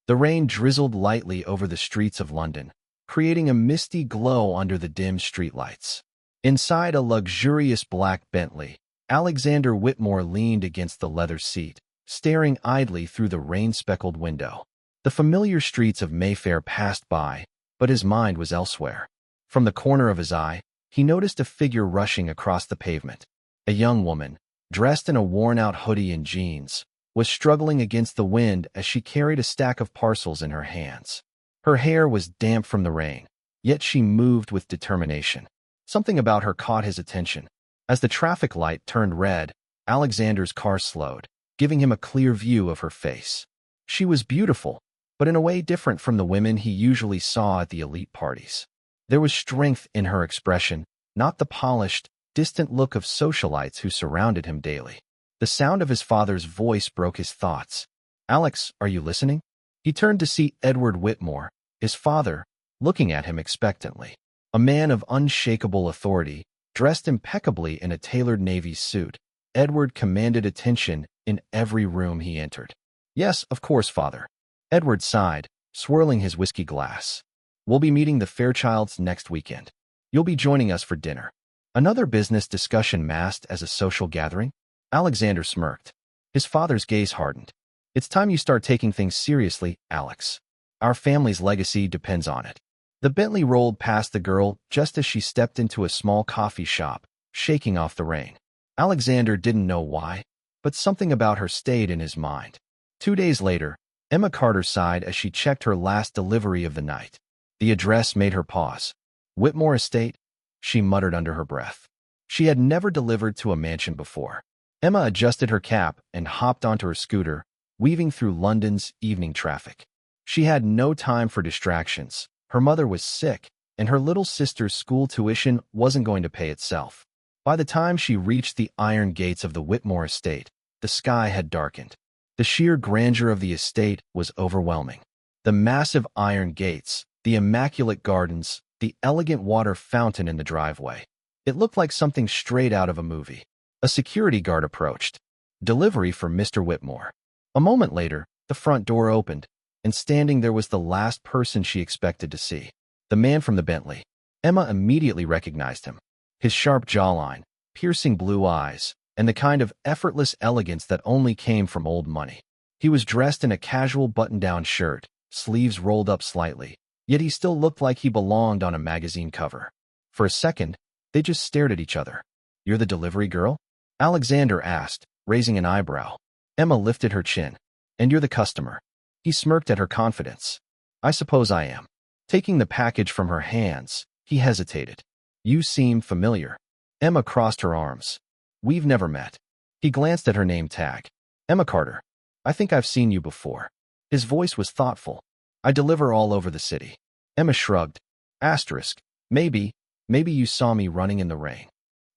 The rain drizzled lightly over the streets of London, creating a misty glow under the dim streetlights. Inside a luxurious black Bentley, Alexander Whitmore leaned against the leather seat, staring idly through the rain-speckled window. The familiar streets of Mayfair passed by, but his mind was elsewhere. From the corner of his eye, he noticed a figure rushing across the pavement. A young woman, dressed in a worn-out hoodie and jeans, was struggling against the wind as she carried a stack of parcels in her hands. Her hair was damp from the rain, yet she moved with determination. Something about her caught his attention. As the traffic light turned red, Alexander's car slowed, giving him a clear view of her face. She was beautiful, but in a way different from the women he usually saw at the elite parties. There was strength in her expression, not the polished, distant look of socialites who surrounded him daily. The sound of his father's voice broke his thoughts. "Alex, are you listening?" He turned to see Edward Whitmore, his father, looking at him expectantly. A man of unshakable authority, dressed impeccably in a tailored navy suit, Edward commanded attention in every room he entered. "Yes, of course, father." Edward sighed, swirling his whiskey glass. "We'll be meeting the Fairchilds next weekend. You'll be joining us for dinner." Another business discussion masked as a social gathering? Alexander smirked. His father's gaze hardened. "It's time you start taking things seriously, Alex. Our family's legacy depends on it." The Bentley rolled past the girl just as she stepped into a small coffee shop, shaking off the rain. Alexander didn't know why, but something about her stayed in his mind. 2 days later, Emma Carter sighed as she checked her last delivery of the night. The address made her pause. "Whitmore Estate?" she muttered under her breath. She had never delivered to a mansion before. Emma adjusted her cap and hopped onto her scooter, weaving through London's evening traffic. She had no time for distractions. Her mother was sick, and her little sister's school tuition wasn't going to pay itself. By the time she reached the iron gates of the Whitmore Estate, the sky had darkened. The sheer grandeur of the estate was overwhelming. The massive iron gates, the immaculate gardens, the elegant water fountain in the driveway. It looked like something straight out of a movie. A security guard approached. "Delivery for Mr. Whitmore." A moment later, the front door opened, and standing there was the last person she expected to see. The man from the Bentley. Emma immediately recognized him. His sharp jawline, piercing blue eyes, and the kind of effortless elegance that only came from old money. He was dressed in a casual button-down shirt, sleeves rolled up slightly, yet he still looked like he belonged on a magazine cover. For a second, they just stared at each other. "You're the delivery girl?" Alexander asked, raising an eyebrow. Emma lifted her chin. "And you're the customer." He smirked at her confidence. "I suppose I am." Taking the package from her hands, he hesitated. "You seem familiar." Emma crossed her arms. "We've never met." He glanced at her name tag. "Emma Carter. I think I've seen you before." His voice was thoughtful. "I deliver all over the city." Emma shrugged. Asterisk. Maybe you saw me running in the rain."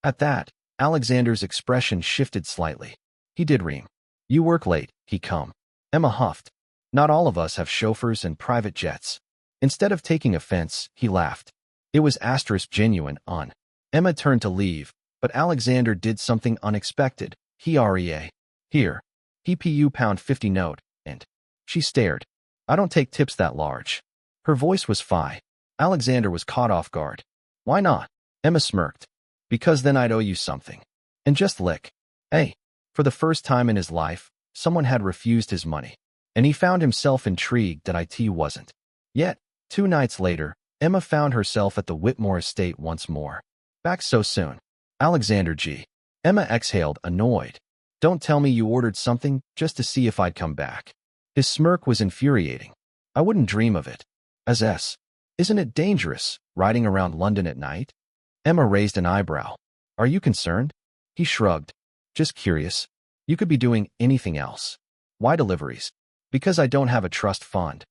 At that, Alexander's expression shifted slightly. He did ream. "You work late, he come." Emma huffed. "Not all of us have chauffeurs and private jets." Instead of taking offense, he laughed. It was genuine. Emma turned to leave, but Alexander did something unexpected. Here. He pu £50 note, and she stared. "I don't take tips that large." Her voice was fie. Alexander was caught off guard. "Why not?" Emma smirked. "Because then I'd owe you something. And just lick." Hey. For the first time in his life, someone had refused his money, and he found himself intrigued that it wasn't. Yet, 2 nights later, Emma found herself at the Whitmore estate once more. "Back so soon." "Alexander G." Emma exhaled, annoyed. "Don't tell me you ordered something just to see if I'd come back." His smirk was infuriating. "I wouldn't dream of it." Isn't it dangerous, riding around London at night?" Emma raised an eyebrow. "Are you concerned?" He shrugged. "Just curious. You could be doing anything else." "Why deliveries?" "Because I don't have a trust fund."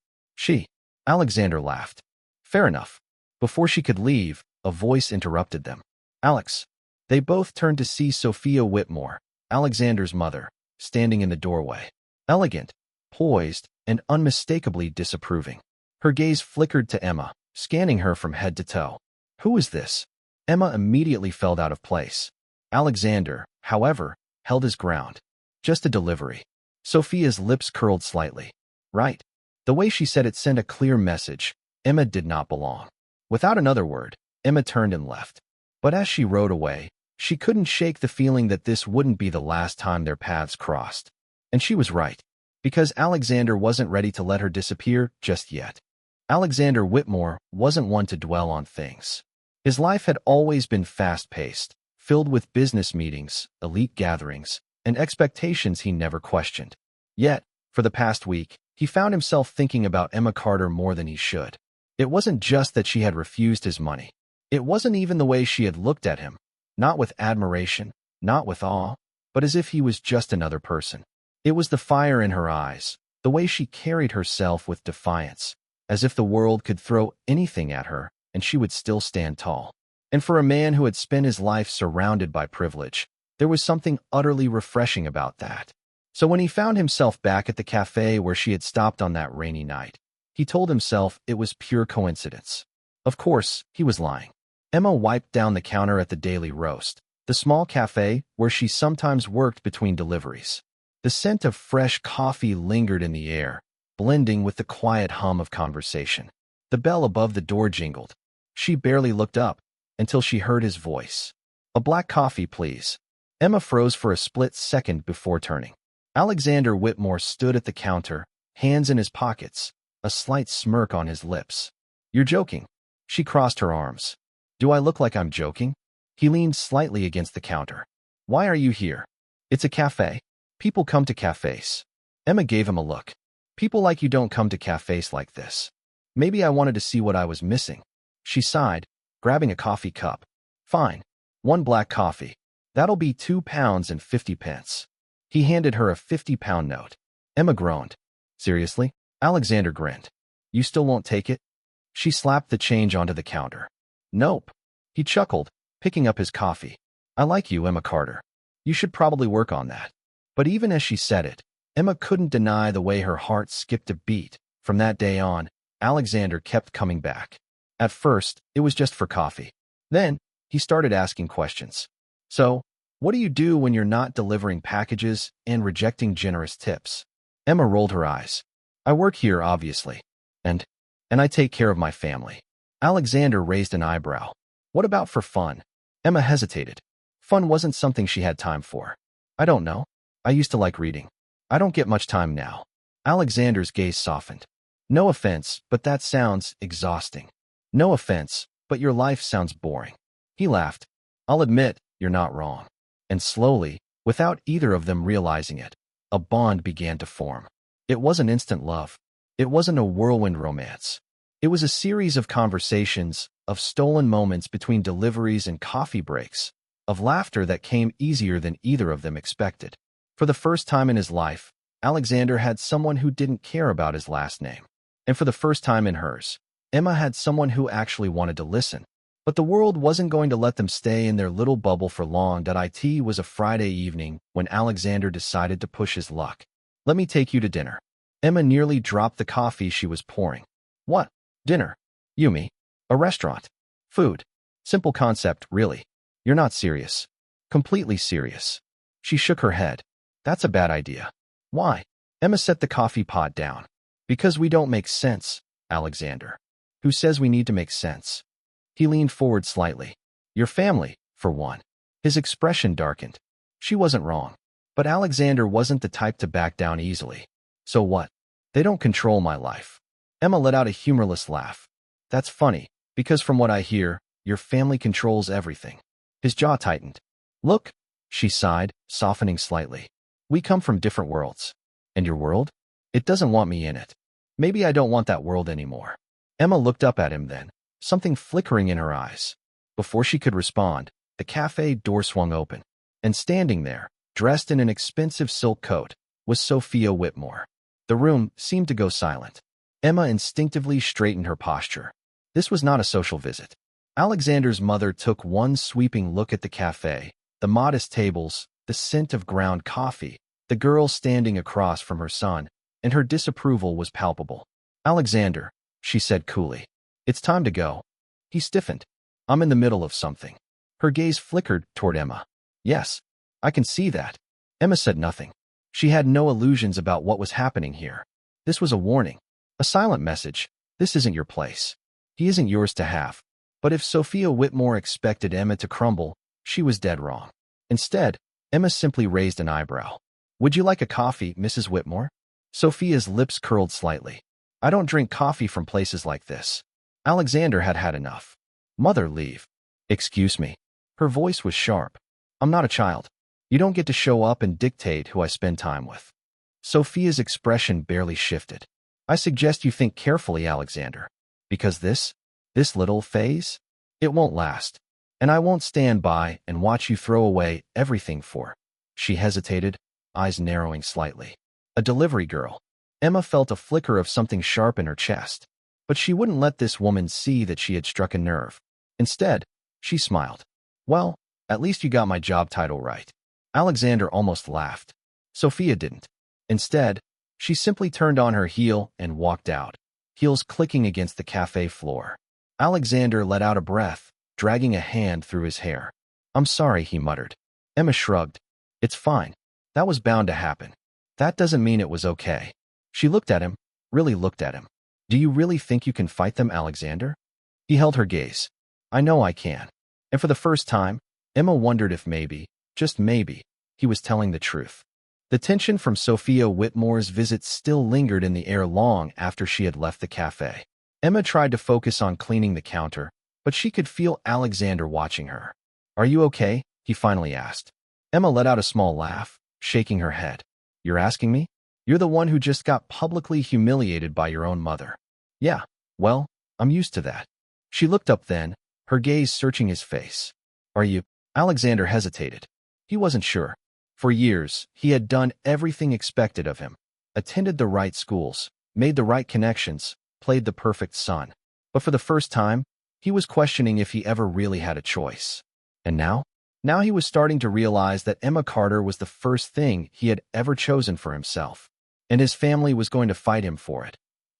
Alexander laughed. "Fair enough." Before she could leave, a voice interrupted them. "Alex." They both turned to see Sophia Whitmore, Alexander's mother, standing in the doorway. Elegant, poised, and unmistakably disapproving. Her gaze flickered to Emma, scanning her from head to toe. Who is this? Emma immediately felt out of place. Alexander, however, held his ground. Just a delivery. Sophia's lips curled slightly. Right. The way she said it sent a clear message. Emma did not belong. Without another word, Emma turned and left. But as she rode away, she couldn't shake the feeling that this wouldn't be the last time their paths crossed. And she was right, because Alexander wasn't ready to let her disappear just yet. Alexander Whitmore wasn't one to dwell on things. His life had always been fast-paced, filled with business meetings, elite gatherings, and expectations he never questioned. Yet, for the past week, he found himself thinking about Emma Carter more than he should. It wasn't just that she had refused his money. It wasn't even the way she had looked at him, not with admiration, not with awe, but as if he was just another person. It was the fire in her eyes, the way she carried herself with defiance, as if the world could throw anything at her and she would still stand tall. And for a man who had spent his life surrounded by privilege, there was something utterly refreshing about that. So when he found himself back at the cafe where she had stopped on that rainy night, he told himself it was pure coincidence. Of course, he was lying. Emma wiped down the counter at the Daily Roast, the small cafe where she sometimes worked between deliveries. The scent of fresh coffee lingered in the air, blending with the quiet hum of conversation. The bell above the door jingled. She barely looked up until she heard his voice. "A black coffee, please." Emma froze for a split second before turning. Alexander Whitmore stood at the counter, hands in his pockets, a slight smirk on his lips. "You're joking." She crossed her arms. "Do I look like I'm joking?" He leaned slightly against the counter. "Why are you here?" "It's a cafe. People come to cafes." Emma gave him a look. "People like you don't come to cafes like this." "Maybe I wanted to see what I was missing." She sighed, grabbing a coffee cup. "Fine. 1 black coffee. That'll be £2.50. He handed her a £50 note. Emma groaned. "Seriously?" Alexander grinned. "You still won't take it?" She slapped the change onto the counter. "Nope." He chuckled, picking up his coffee. "I like you, Emma Carter. You should probably work on that." But even as she said it, Emma couldn't deny the way her heart skipped a beat. From that day on, Alexander kept coming back. At first, it was just for coffee. Then, he started asking questions. "So, what do you do when you're not delivering packages and rejecting generous tips?" Emma rolled her eyes. "I work here, obviously. And I take care of my family." Alexander raised an eyebrow. "What about for fun?" Emma hesitated. Fun wasn't something she had time for. "I don't know. I used to like reading. I don't get much time now." Alexander's gaze softened. "No offense, but that sounds exhausting." "No offense, but your life sounds boring." He laughed. "I'll admit, you're not wrong." And slowly, without either of them realizing it, a bond began to form. It wasn't instant love. It wasn't a whirlwind romance. It was a series of conversations, of stolen moments between deliveries and coffee breaks, of laughter that came easier than either of them expected. For the first time in his life, Alexander had someone who didn't care about his last name. And for the first time in hers, Emma had someone who actually wanted to listen. But the world wasn't going to let them stay in their little bubble for long. It was a Friday evening when Alexander decided to push his luck. "Let me take you to dinner." Emma nearly dropped the coffee she was pouring. "What? Dinner? You mean? A restaurant? Food? Simple concept, really. You're not serious." "Completely serious." She shook her head. "That's a bad idea." "Why?" Emma set the coffee pot down. "Because we don't make sense, Alexander." "Who says we need to make sense?" He leaned forward slightly. "Your family, for one." His expression darkened. She wasn't wrong. But Alexander wasn't the type to back down easily. "So what?" "They don't control my life." Emma let out a humorless laugh. "That's funny, because from what I hear, your family controls everything." His jaw tightened. "Look," she sighed, softening slightly. "We come from different worlds. And your world? It doesn't want me in it. Maybe I don't want that world anymore." Emma looked up at him then, something flickering in her eyes. Before she could respond, the cafe door swung open. And standing there, dressed in an expensive silk coat, was Sophia Whitmore. The room seemed to go silent. Emma instinctively straightened her posture. This was not a social visit. Alexander's mother took one sweeping look at the cafe, the modest tables, the scent of ground coffee, the girl standing across from her son, and her disapproval was palpable. "Alexander," she said coolly, "it's time to go." He stiffened. "I'm in the middle of something." Her gaze flickered toward Emma. "Yes, I can see that." Emma said nothing. She had no illusions about what was happening here. This was a warning. A silent message. This isn't your place. He isn't yours to have. But if Sophia Whitmore expected Emma to crumble, she was dead wrong. Instead, Emma simply raised an eyebrow. Would you like a coffee, Mrs. Whitmore? Sophia's lips curled slightly. I don't drink coffee from places like this. Alexander had had enough. Mother, leave. Excuse me. Her voice was sharp. I'm not a child. You don't get to show up and dictate who I spend time with. Sophia's expression barely shifted. I suggest you think carefully, Alexander. Because this little phase, it won't last. And I won't stand by and watch you throw away everything for. She hesitated, eyes narrowing slightly. A delivery girl. Emma felt a flicker of something sharp in her chest. But she wouldn't let this woman see that she had struck a nerve. Instead, she smiled. Well, at least you got my job title right. Alexander almost laughed. Sophia didn't. Instead, she simply turned on her heel and walked out, heels clicking against the cafe floor. Alexander let out a breath, dragging a hand through his hair. I'm sorry, he muttered. Emma shrugged. It's fine. That was bound to happen. That doesn't mean it was okay. She looked at him, really looked at him. Do you really think you can fight them, Alexander? He held her gaze. I know I can. And for the first time, Emma wondered if maybe, just maybe, he was telling the truth. The tension from Sophia Whitmore's visit still lingered in the air long after she had left the cafe. Emma tried to focus on cleaning the counter, but she could feel Alexander watching her. Are you okay? He finally asked. Emma let out a small laugh, shaking her head. You're asking me? You're the one who just got publicly humiliated by your own mother. Yeah, well, I'm used to that. She looked up then, her gaze searching his face. Are you? Alexander hesitated. He wasn't sure. For years, he had done everything expected of him. Attended the right schools, made the right connections, played the perfect son. But for the first time, he was questioning if he ever really had a choice. And now? Now he was starting to realize that Emma Carter was the first thing he had ever chosen for himself. And his family was going to fight him for it.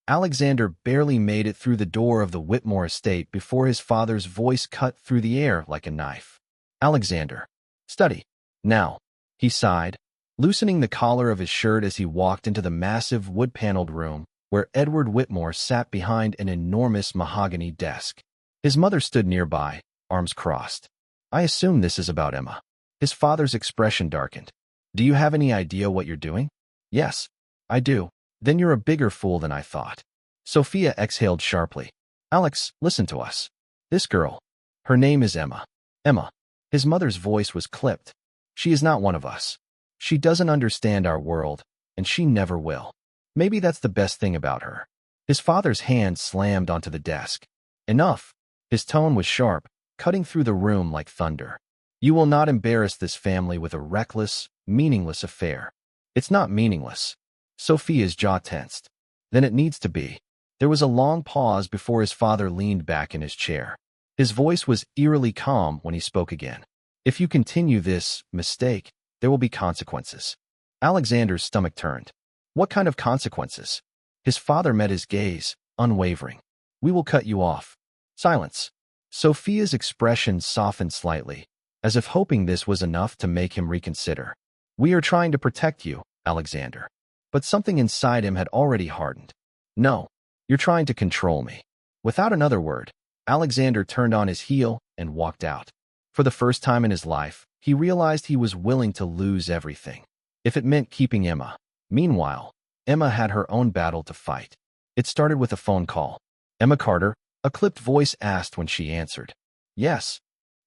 Alexander barely made it through the door of the Whitmore estate before his father's voice cut through the air like a knife. Alexander. Study. Now. He sighed, loosening the collar of his shirt as he walked into the massive wood-paneled room where Edward Whitmore sat behind an enormous mahogany desk. His mother stood nearby, arms crossed. I assume this is about Emma. His father's expression darkened. Do you have any idea what you're doing? Yes, I do. Then you're a bigger fool than I thought. Sophia exhaled sharply. Alex, listen to us. This girl. Her name is Emma. Emma. His mother's voice was clipped. She is not one of us. She doesn't understand our world, and she never will. Maybe that's the best thing about her. His father's hand slammed onto the desk. Enough. His tone was sharp, cutting through the room like thunder. You will not embarrass this family with a reckless, meaningless affair. It's not meaningless. Sophia's jaw tensed. Then it needs to be. There was a long pause before his father leaned back in his chair. His voice was eerily calm when he spoke again. If you continue this mistake, there will be consequences. Alexander's stomach turned. What kind of consequences? His father met his gaze, unwavering. We will cut you off. Silence. Sophia's expression softened slightly, as if hoping this was enough to make him reconsider. We are trying to protect you, Alexander. But something inside him had already hardened. No, you're trying to control me. Without another word, Alexander turned on his heel and walked out. For the first time in his life, he realized he was willing to lose everything, if it meant keeping Emma. Meanwhile, Emma had her own battle to fight. It started with a phone call. Emma Carter, a clipped voice asked when she answered. Yes.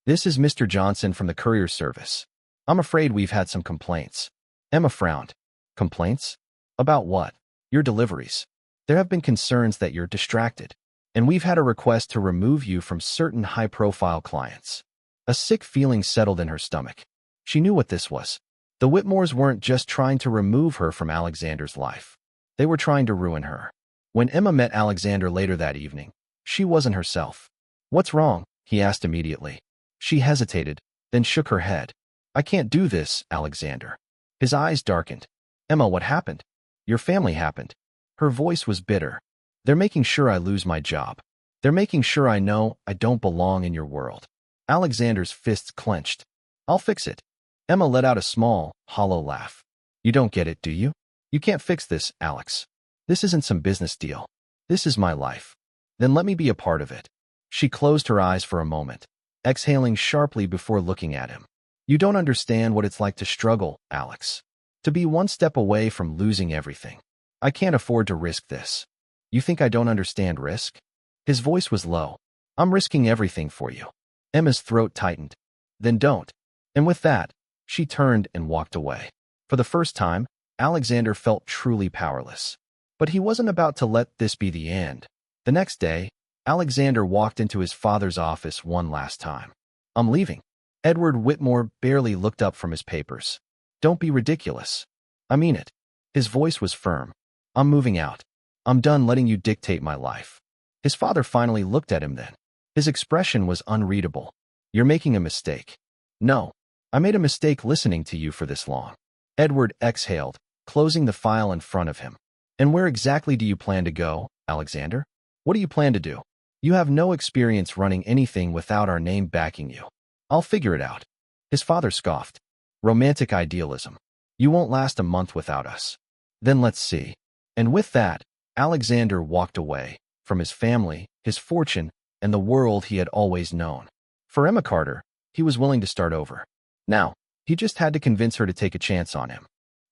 This is Mr. Johnson from the courier service. I'm afraid we've had some complaints. Emma frowned. Complaints? About what? Your deliveries. There have been concerns that you're distracted, and we've had a request to remove you from certain high-profile clients. A sick feeling settled in her stomach. She knew what this was. The Whitmores weren't just trying to remove her from Alexander's life. They were trying to ruin her. When Emma met Alexander later that evening, she wasn't herself. What's wrong? He asked immediately. She hesitated, then shook her head. I can't do this, Alexander. His eyes darkened. Emma, what happened? Your family happened. Her voice was bitter. They're making sure I lose my job. They're making sure I know I don't belong in your world. Alexander's fists clenched. I'll fix it. Emma let out a small, hollow laugh. You don't get it, do you? You can't fix this, Alex. This isn't some business deal. This is my life. Then let me be a part of it. She closed her eyes for a moment, exhaling sharply before looking at him. You don't understand what it's like to struggle, Alex. To be one step away from losing everything. I can't afford to risk this. You think I don't understand risk? His voice was low. I'm risking everything for you. Emma's throat tightened. Then don't. And with that, she turned and walked away. For the first time, Alexander felt truly powerless. But he wasn't about to let this be the end. The next day, Alexander walked into his father's office one last time. I'm leaving. Edward Whitmore barely looked up from his papers. Don't be ridiculous. I mean it. His voice was firm. I'm moving out. I'm done letting you dictate my life. His father finally looked at him then. His expression was unreadable. You're making a mistake. No. I made a mistake listening to you for this long. Edward exhaled, closing the file in front of him. And where exactly do you plan to go, Alexander? What do you plan to do? You have no experience running anything without our name backing you. I'll figure it out. His father scoffed. Romantic idealism. You won't last a month without us. Then let's see. And with that, Alexander walked away from his family, his fortune, and the world he had always known. For Emma Carter, he was willing to start over. Now, he just had to convince her to take a chance on him.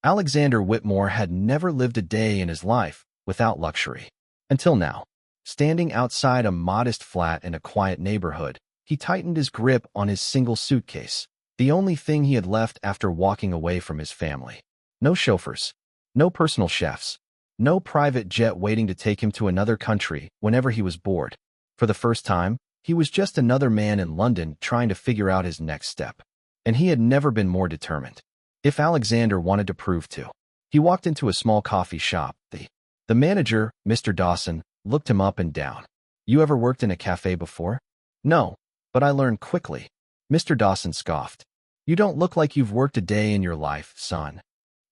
Alexander Whitmore had never lived a day in his life without luxury. Until now. Standing outside a modest flat in a quiet neighborhood, he tightened his grip on his single suitcase, the only thing he had left after walking away from his family. No chauffeurs, no personal chefs, no private jet waiting to take him to another country whenever he was bored. For the first time, he was just another man in London trying to figure out his next step. And he had never been more determined. If Alexander wanted to prove to. He walked into a small coffee shop. The manager, Mr. Dawson, looked him up and down. You ever worked in a cafe before? No, but I learned quickly. Mr. Dawson scoffed. You don't look like you've worked a day in your life, son.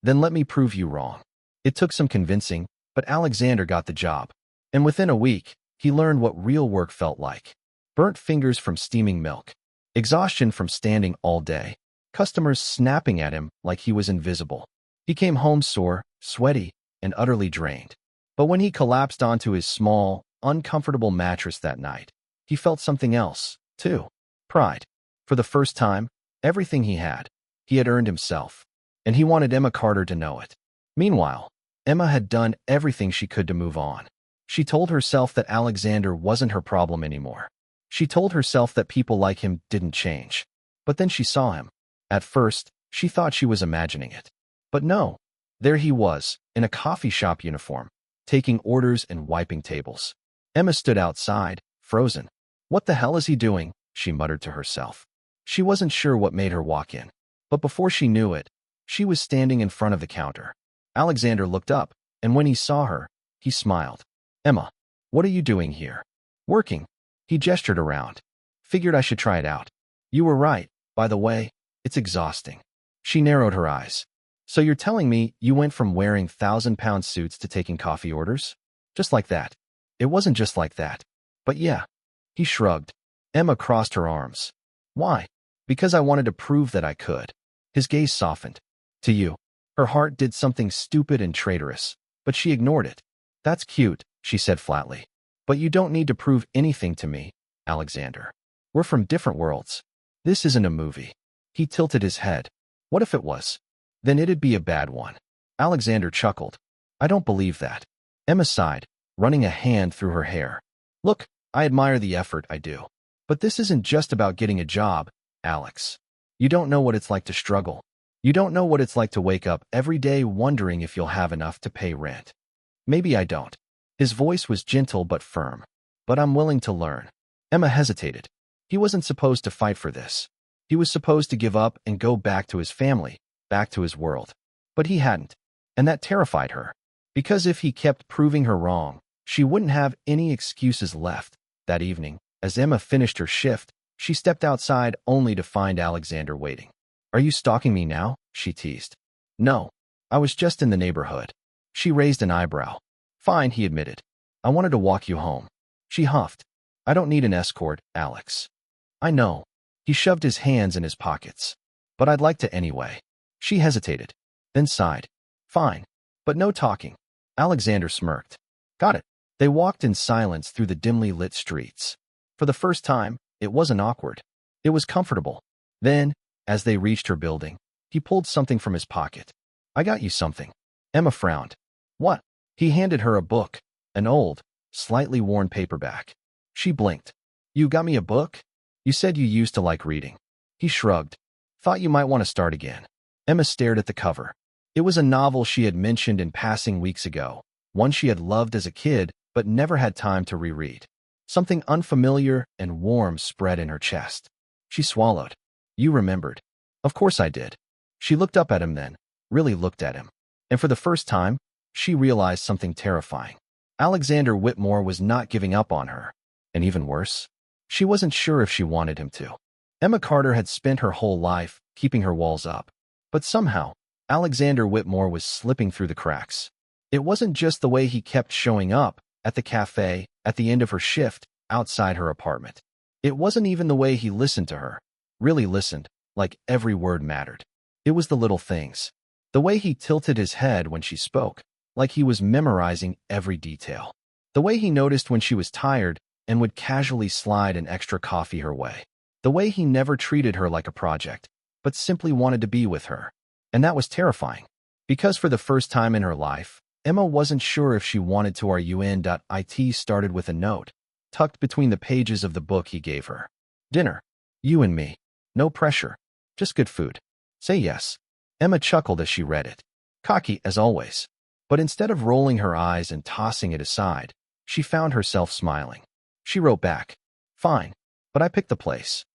Then let me prove you wrong. It took some convincing, but Alexander got the job. And within a week, he learned what real work felt like. Burnt fingers from steaming milk. Exhaustion from standing all day. Customers snapping at him like he was invisible. He came home sore, sweaty, and utterly drained. But when he collapsed onto his small, uncomfortable mattress that night, he felt something else, too. Pride. For the first time, everything he had earned himself. And he wanted Emma Carter to know it. Meanwhile, Emma had done everything she could to move on. She told herself that Alexander wasn't her problem anymore. She told herself that people like him didn't change. But then she saw him. At first, she thought she was imagining it. But no. There he was, in a coffee shop uniform, taking orders and wiping tables. Emma stood outside, frozen. What the hell is he doing? She muttered to herself. She wasn't sure what made her walk in. But before she knew it, she was standing in front of the counter. Alexander looked up, and when he saw her, he smiled. Emma, what are you doing here? Working. He gestured around. Figured I should try it out. You were right, by the way. It's exhausting. She narrowed her eyes. So you're telling me you went from wearing 1,000-pound suits to taking coffee orders? Just like that. It wasn't just like that. But yeah. He shrugged. Emma crossed her arms. Why? Because I wanted to prove that I could. His gaze softened. To you. Her heart did something stupid and traitorous, but she ignored it. That's cute, she said flatly. But you don't need to prove anything to me, Alexander. We're from different worlds. This isn't a movie. He tilted his head. What if it was? Then it'd be a bad one. Alexander chuckled. I don't believe that. Emma sighed, running a hand through her hair. Look, I admire the effort, I do. But this isn't just about getting a job, Alex. You don't know what it's like to struggle. You don't know what it's like to wake up every day wondering if you'll have enough to pay rent. Maybe I don't. His voice was gentle but firm. But I'm willing to learn. Emma hesitated. He wasn't supposed to fight for this. He was supposed to give up and go back to his family, back to his world. But he hadn't. And that terrified her. Because if he kept proving her wrong, she wouldn't have any excuses left. That evening, as Emma finished her shift, she stepped outside only to find Alexander waiting. Are you stalking me now? She teased. No. I was just in the neighborhood. She raised an eyebrow. Fine, he admitted. I wanted to walk you home. She huffed. I don't need an escort, Alex. I know. He shoved his hands in his pockets. But I'd like to anyway. She hesitated, then sighed. Fine. But no talking. Alexander smirked. Got it. They walked in silence through the dimly lit streets. For the first time, it wasn't awkward. It was comfortable. Then, as they reached her building, he pulled something from his pocket. "I got you something." Emma frowned. "What?" He handed her a book, an old, slightly worn paperback. She blinked. "You got me a book? You said you used to like reading." He shrugged. "Thought you might want to start again." Emma stared at the cover. It was a novel she had mentioned in passing weeks ago, one she had loved as a kid but never had time to reread. Something unfamiliar and warm spread in her chest. She swallowed. "You remembered." "Of course I did." She looked up at him then, really looked at him. And for the first time, she realized something terrifying. Alexander Whitmore was not giving up on her. And even worse, she wasn't sure if she wanted him to. Emma Carter had spent her whole life keeping her walls up. But somehow, Alexander Whitmore was slipping through the cracks. It wasn't just the way he kept showing up at the cafe, at the end of her shift, outside her apartment. It wasn't even the way he listened to her. Really listened, like every word mattered. It was the little things. The way he tilted his head when she spoke, like he was memorizing every detail. The way he noticed when she was tired and would casually slide an extra coffee her way. The way he never treated her like a project, but simply wanted to be with her. And that was terrifying. Because for the first time in her life, Emma wasn't sure if she wanted to. RUN.IT started with a note, tucked between the pages of the book he gave her. "Dinner. You and me. No pressure. Just good food. Say yes." Emma chuckled as she read it. Cocky, as always. But instead of rolling her eyes and tossing it aside, she found herself smiling. She wrote back, "Fine, but I picked the place."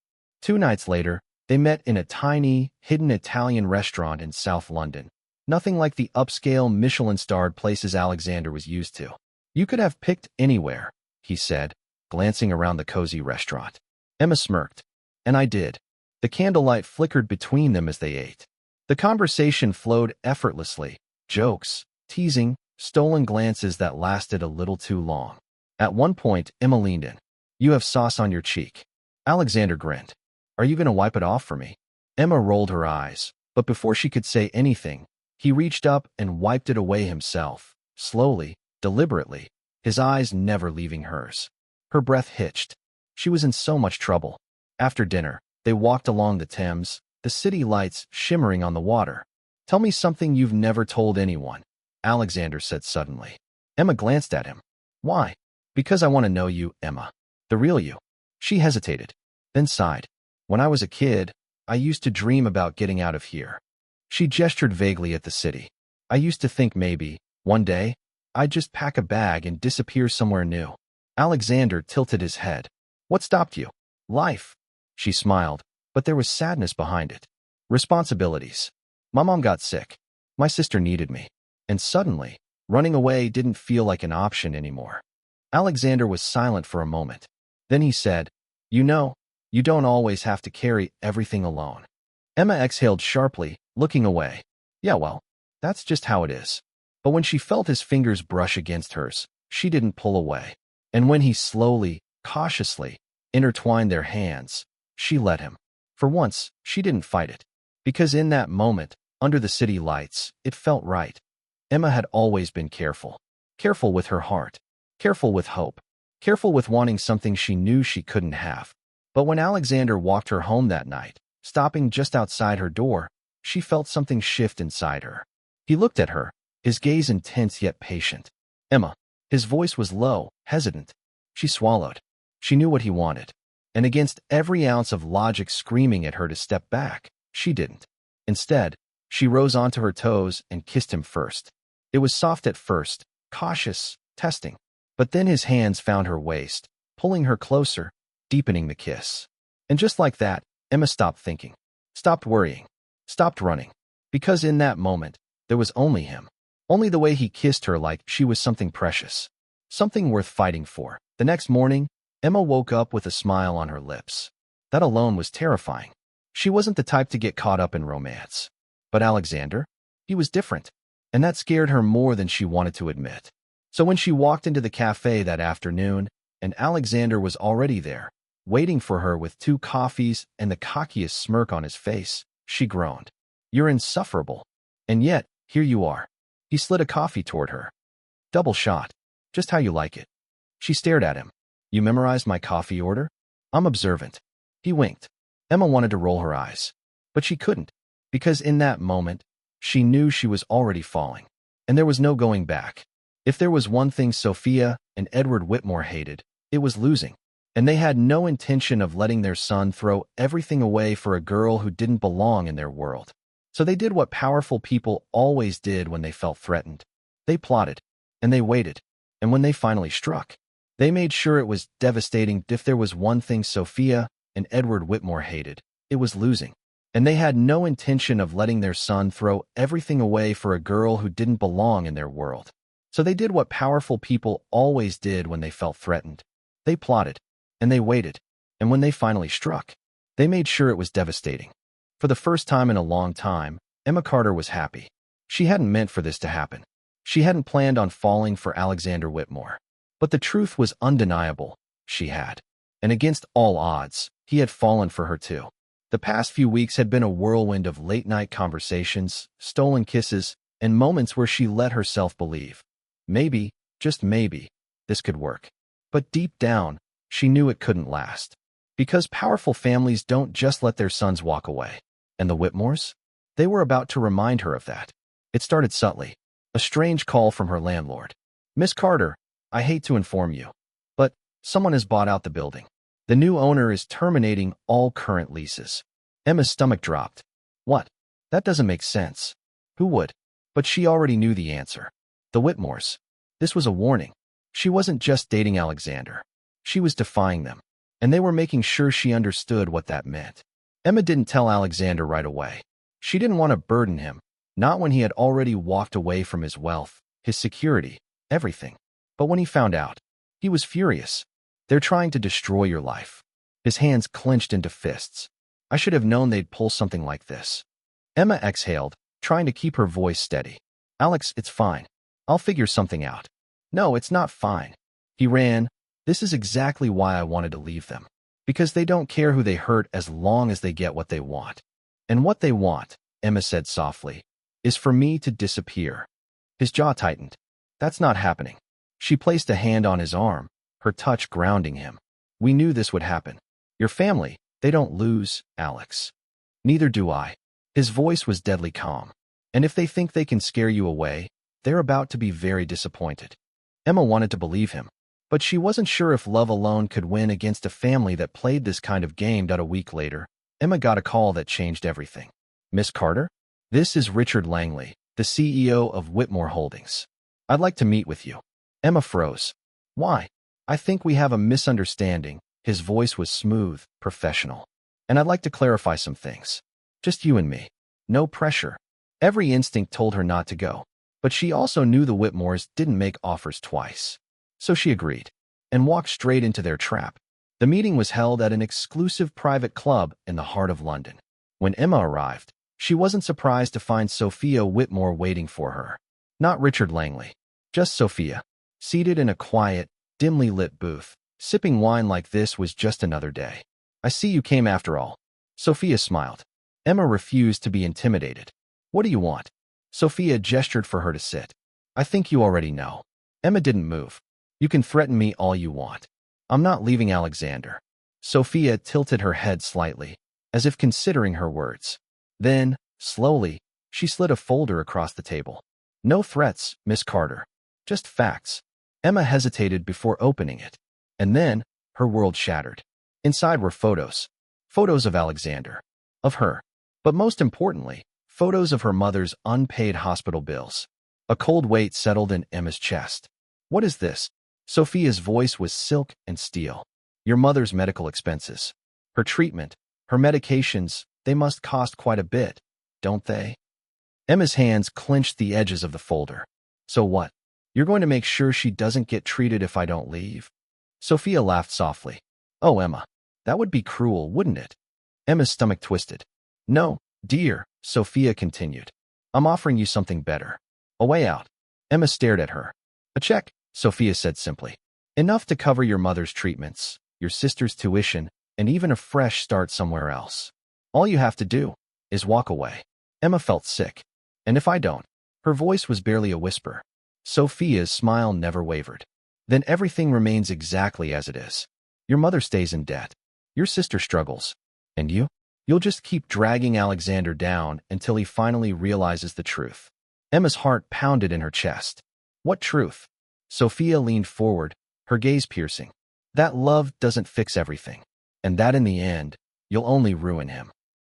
2 nights later, they met in a tiny, hidden Italian restaurant in South London. Nothing like the upscale Michelin-starred places Alexander was used to. "You could have picked anywhere," he said, glancing around the cozy restaurant. Emma smirked. "And I did." The candlelight flickered between them as they ate. The conversation flowed effortlessly, jokes, teasing, stolen glances that lasted a little too long. At one point, Emma leaned in. "You have sauce on your cheek." Alexander grinned. "Are you going to wipe it off for me?" Emma rolled her eyes, but before she could say anything, he reached up and wiped it away himself, slowly, deliberately, his eyes never leaving hers. Her breath hitched. She was in so much trouble. After dinner, they walked along the Thames, the city lights shimmering on the water. "Tell me something you've never told anyone," Alexander said suddenly. Emma glanced at him. "Why?" "Because I want to know you, Emma. The real you." She hesitated, then sighed. "When I was a kid, I used to dream about getting out of here." She gestured vaguely at the city. "I used to think maybe, one day, I'd just pack a bag and disappear somewhere new." Alexander tilted his head. "What stopped you?" "Life." She smiled, but there was sadness behind it. "Responsibilities. My mom got sick. My sister needed me. And suddenly, running away didn't feel like an option anymore." Alexander was silent for a moment. Then he said, "You know, you don't always have to carry everything alone." Emma exhaled sharply, looking away. "Yeah, well, that's just how it is." But when she felt his fingers brush against hers, she didn't pull away. And when he slowly, cautiously, intertwined their hands, she let him. For once, she didn't fight it. Because in that moment, under the city lights, it felt right. Emma had always been careful. Careful with her heart. Careful with hope. Careful with wanting something she knew she couldn't have. But when Alexander walked her home that night, stopping just outside her door, she felt something shift inside her. He looked at her, his gaze intense yet patient. "Emma." His voice was low, hesitant. She swallowed. She knew what he wanted. And against every ounce of logic screaming at her to step back, she didn't. Instead, she rose onto her toes and kissed him first. It was soft at first, cautious, testing. But then his hands found her waist, pulling her closer, deepening the kiss. And just like that, Emma stopped thinking, stopped worrying, stopped running. Because in that moment, there was only him. Only the way he kissed her like she was something precious. Something worth fighting for. The next morning, Emma woke up with a smile on her lips. That alone was terrifying. She wasn't the type to get caught up in romance. But Alexander? He was different. And that scared her more than she wanted to admit. So when she walked into the cafe that afternoon, and Alexander was already there, waiting for her with 2 coffees and the cockiest smirk on his face, she groaned. "You're insufferable. And yet, here you are." He slid a coffee toward her. "Double shot." Just how you like it. She stared at him. You memorized my coffee order? I'm observant. He winked. Emma wanted to roll her eyes, but she couldn't, because in that moment, she knew she was already falling, and there was no going back. If there was one thing Sophia and Edward Whitmore hated, it was losing, and they had no intention of letting their son throw everything away for a girl who didn't belong in their world. So they did what powerful people always did when they felt threatened. They plotted, and they waited, and when they finally struck, they made sure it was devastating. If there was one thing Sophia and Edward Whitmore hated, it was losing, and they had no intention of letting their son throw everything away for a girl who didn't belong in their world. So they did what powerful people always did when they felt threatened. They plotted, and they waited, and when they finally struck, they made sure it was devastating. For the first time in a long time, Emma Carter was happy. She hadn't meant for this to happen. She hadn't planned on falling for Alexander Whitmore. But the truth was undeniable. She had. And against all odds, he had fallen for her too. The past few weeks had been a whirlwind of late-night conversations, stolen kisses, and moments where she let herself believe. Maybe, just maybe, this could work. But deep down, she knew it couldn't last. Because powerful families don't just let their sons walk away. And the Whitmores? They were about to remind her of that. It started subtly. A strange call from her landlord. Miss Carter, I hate to inform you, but someone has bought out the building. The new owner is terminating all current leases. Emma's stomach dropped. What? That doesn't make sense. Who would? But she already knew the answer. The Whitmores. This was a warning. She wasn't just dating Alexander. She was defying them, and they were making sure she understood what that meant. Emma didn't tell Alexander right away. She didn't want to burden him, not when he had already walked away from his wealth, his security, everything. But when he found out, he was furious. They're trying to destroy your life. His hands clenched into fists. I should have known they'd pull something like this. Emma exhaled, trying to keep her voice steady. Alex, it's fine. I'll figure something out. No, it's not fine. He ran. This is exactly why I wanted to leave them. Because they don't care who they hurt as long as they get what they want. And what they want, Emma said softly, is for me to disappear. His jaw tightened. That's not happening. She placed a hand on his arm, her touch grounding him. We knew this would happen. Your family, they don't lose, Alex. Neither do I. His voice was deadly calm. And if they think they can scare you away, they're about to be very disappointed. Emma wanted to believe him, but she wasn't sure if love alone could win against a family that played this kind of game. A week later, Emma got a call that changed everything. Miss Carter? This is Richard Langley, the CEO of Whitmore Holdings. I'd like to meet with you. Emma froze. Why? I think we have a misunderstanding. His voice was smooth, professional. And I'd like to clarify some things. Just you and me. No pressure. Every instinct told her not to go. But she also knew the Whitmores didn't make offers twice. So she agreed, and walked straight into their trap. The meeting was held at an exclusive private club in the heart of London. When Emma arrived, she wasn't surprised to find Sophia Whitmore waiting for her. Not Richard Langley, just Sophia. Seated in a quiet, dimly lit booth, sipping wine like this was just another day. I see you came after all. Sophia smiled. Emma refused to be intimidated. What do you want? Sophia gestured for her to sit. I think you already know. Emma didn't move. You can threaten me all you want. I'm not leaving Alexander. Sophia tilted her head slightly, as if considering her words. Then, slowly, she slid a folder across the table. No threats, Miss Carter. Just facts. Emma hesitated before opening it. And then, her world shattered. Inside were photos. Photos of Alexander. Of her. But most importantly, photos of her mother's unpaid hospital bills. A cold weight settled in Emma's chest. What is this? Sophia's voice was silk and steel. Your mother's medical expenses. Her treatment, her medications, they must cost quite a bit, don't they? Emma's hands clenched the edges of the folder. So what? You're going to make sure she doesn't get treated if I don't leave? Sophia laughed softly. Oh, Emma, that would be cruel, wouldn't it? Emma's stomach twisted. No, dear, Sophia continued. I'm offering you something better. A way out. Emma stared at her. A check, Sophia said simply. Enough to cover your mother's treatments, your sister's tuition, and even a fresh start somewhere else. All you have to do is walk away. Emma felt sick. And if I don't? Her voice was barely a whisper. Sophia's smile never wavered. then everything remains exactly as it is. Your mother stays in debt. Your sister struggles. And you? You'll just keep dragging Alexander down until he finally realizes the truth. Emma's heart pounded in her chest. What truth? Sophia leaned forward, her gaze piercing. That love doesn't fix everything. And that in the end, you'll only ruin him.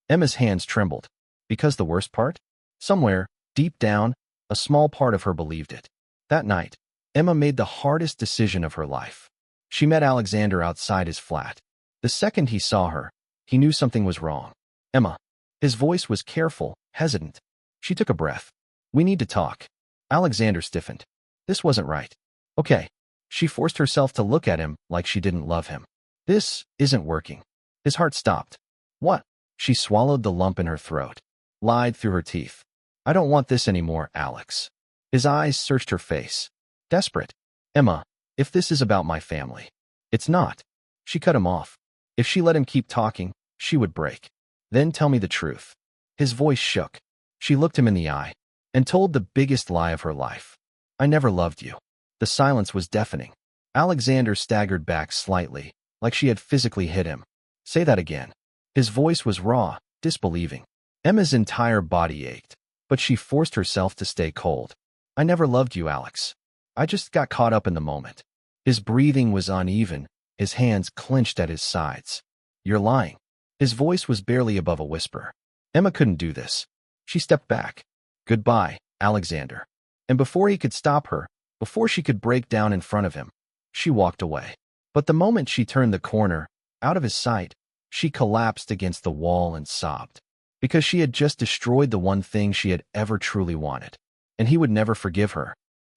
Emma's hands trembled. Because the worst part? Somewhere, deep down, a small part of her believed it. That night, Emma made the hardest decision of her life. She met Alexander outside his flat. The second he saw her, he knew something was wrong. Emma. His voice was careful, hesitant. She took a breath. We need to talk. Alexander stiffened. This wasn't right. Okay. She forced herself to look at him like she didn't love him. This isn't working. His heart stopped. What? She swallowed the lump in her throat. Lied through her teeth. I don't want this anymore, Alex. His eyes searched her face. Desperate. Emma, if this is about my family. It's not. She cut him off. If she let him keep talking, she would break. Then tell me the truth. His voice shook. She looked him in the eye and told the biggest lie of her life. I never loved you. The silence was deafening. Alexander staggered back slightly, like she had physically hit him. Say that again. His voice was raw, disbelieving. Emma's entire body ached, but she forced herself to stay cold. I never loved you, Alex. I just got caught up in the moment. His breathing was uneven, his hands clenched at his sides. You're lying. His voice was barely above a whisper. Emma couldn't do this. She stepped back. Goodbye, Alexander. And before he could stop her, before she could break down in front of him, she walked away. But the moment she turned the corner, out of his sight, she collapsed against the wall and sobbed. Because she had just destroyed the one thing she had ever truly wanted. And he would never forgive her.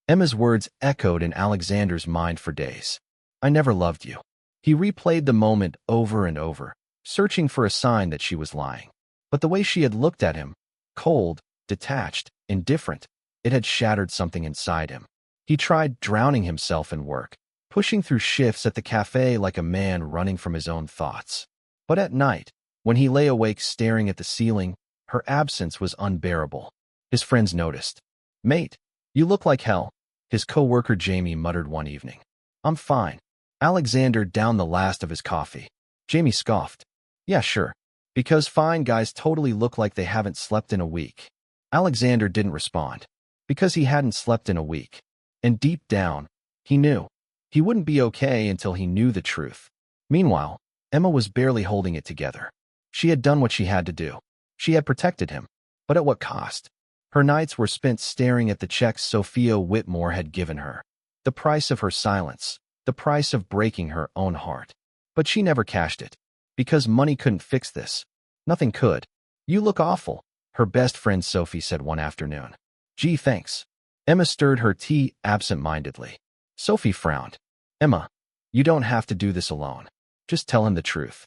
Emma's words echoed in Alexander's mind for days. I never loved you. He replayed the moment over and over, searching for a sign that she was lying. But the way she had looked at him, cold, detached, indifferent, it had shattered something inside him. He tried drowning himself in work, pushing through shifts at the cafe like a man running from his own thoughts. But at night, when he lay awake staring at the ceiling, her absence was unbearable. His friends noticed. Mate, you look like hell, his co-worker Jamie muttered one evening. I'm fine. Alexander downed the last of his coffee. Jamie scoffed. Yeah, sure. Because fine guys totally look like they haven't slept in a week. Alexander didn't respond. Because he hadn't slept in a week. And deep down, he knew. He wouldn't be okay until he knew the truth. Meanwhile, Emma was barely holding it together. She had done what she had to do. She had protected him. But at what cost? Her nights were spent staring at the checks Sophia Whitmore had given her. The price of her silence. The price of breaking her own heart. But she never cashed it. Because money couldn't fix this. Nothing could. You look awful, her best friend Sophie said one afternoon. Gee, thanks. Emma stirred her tea absent-mindedly. Sophie frowned. Emma, you don't have to do this alone. Just tell him the truth.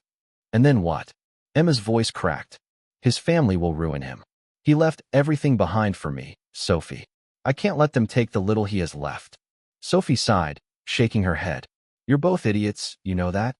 And then what? Emma's voice cracked. His family will ruin him. He left everything behind for me, Sophie. I can't let them take the little he has left. Sophie sighed, shaking her head. You're both idiots, you know that?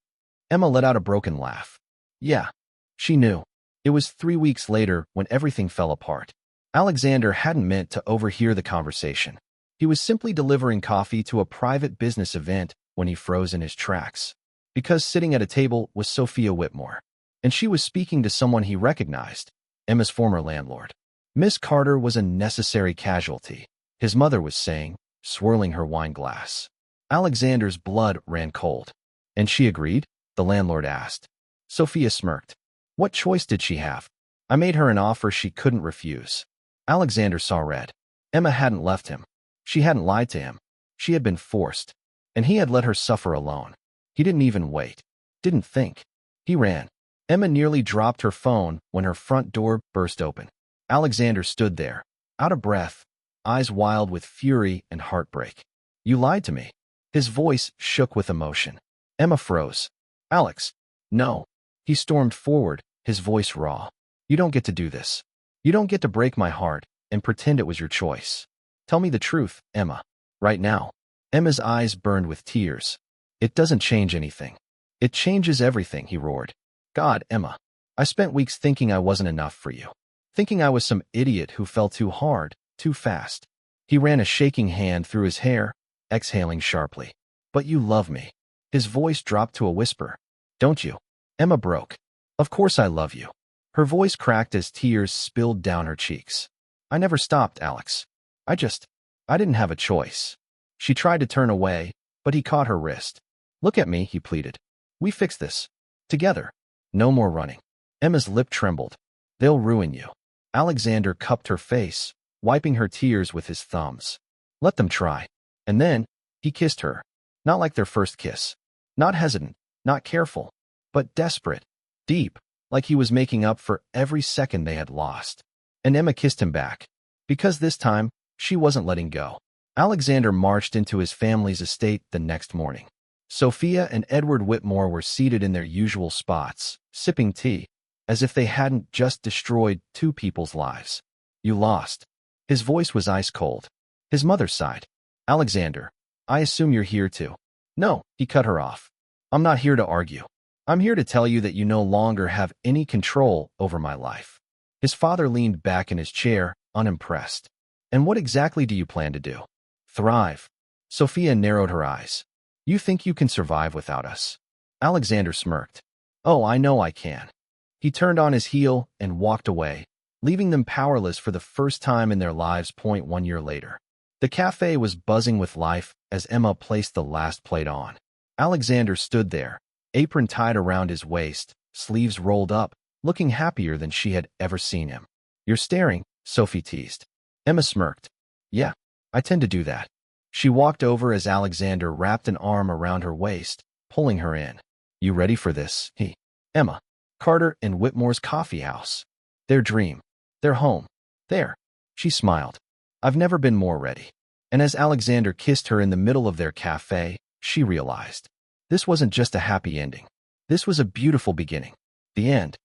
Emma let out a broken laugh. Yeah. She knew. It was 3 weeks later when everything fell apart. Alexander hadn't meant to overhear the conversation. He was simply delivering coffee to a private business event when he froze in his tracks. Because sitting at a table was Sophia Whitmore. And she was speaking to someone he recognized, Emma's former landlord. Miss Carter was a necessary casualty, his mother was saying, swirling her wine glass. Alexander's blood ran cold. And she agreed? The landlord asked. Sophia smirked. What choice did she have? I made her an offer she couldn't refuse. Alexander saw red. Emma hadn't left him. She hadn't lied to him. She had been forced. And he had let her suffer alone. He didn't even wait. Didn't think. He ran. Emma nearly dropped her phone when her front door burst open. Alexander stood there, out of breath, eyes wild with fury and heartbreak. You lied to me. His voice shook with emotion. Emma froze. Alex. No. He stormed forward, his voice raw. You don't get to do this. You don't get to break my heart and pretend it was your choice. Tell me the truth, Emma. Right now. Emma's eyes burned with tears. It doesn't change anything. It changes everything, he roared. God, Emma. I spent weeks thinking I wasn't enough for you. Thinking I was some idiot who fell too hard, too fast. He ran a shaking hand through his hair, exhaling sharply. But you love me. His voice dropped to a whisper. Don't you? Emma broke. Of course I love you. Her voice cracked as tears spilled down her cheeks. I never stopped, Alex. I didn't have a choice. She tried to turn away, but he caught her wrist. Look at me, he pleaded. We fix this. Together. No more running. Emma's lip trembled. They'll ruin you. Alexander cupped her face, wiping her tears with his thumbs. Let them try. And then, he kissed her. Not like their first kiss. Not hesitant, not careful, but desperate, deep, like he was making up for every second they had lost. And Emma kissed him back. Because this time, she wasn't letting go. Alexander marched into his family's estate the next morning. Sophia and Edward Whitmore were seated in their usual spots, sipping tea, as if they hadn't just destroyed two people's lives. You lost. His voice was ice cold. His mother sighed. Alexander, I assume you're here too. No, he cut her off. I'm not here to argue. I'm here to tell you that you no longer have any control over my life. His father leaned back in his chair, unimpressed. And what exactly do you plan to do? Thrive. Sophia narrowed her eyes. You think you can survive without us? Alexander smirked. Oh, I know I can. He turned on his heel and walked away, leaving them powerless for the first time in their lives. 1 year later. The cafe was buzzing with life as Emma placed the last plate on. Alexander stood there, apron tied around his waist, sleeves rolled up, looking happier than she had ever seen him. You're staring, Sophie teased. Emma smirked. Yeah, I tend to do that. She walked over as Alexander wrapped an arm around her waist, pulling her in. You ready for this? Emma. Carter and Whitmore's coffee house. Their dream. Their home. There. She smiled. I've never been more ready. And as Alexander kissed her in the middle of their cafe, she realized. This wasn't just a happy ending. This was a beautiful beginning. The end.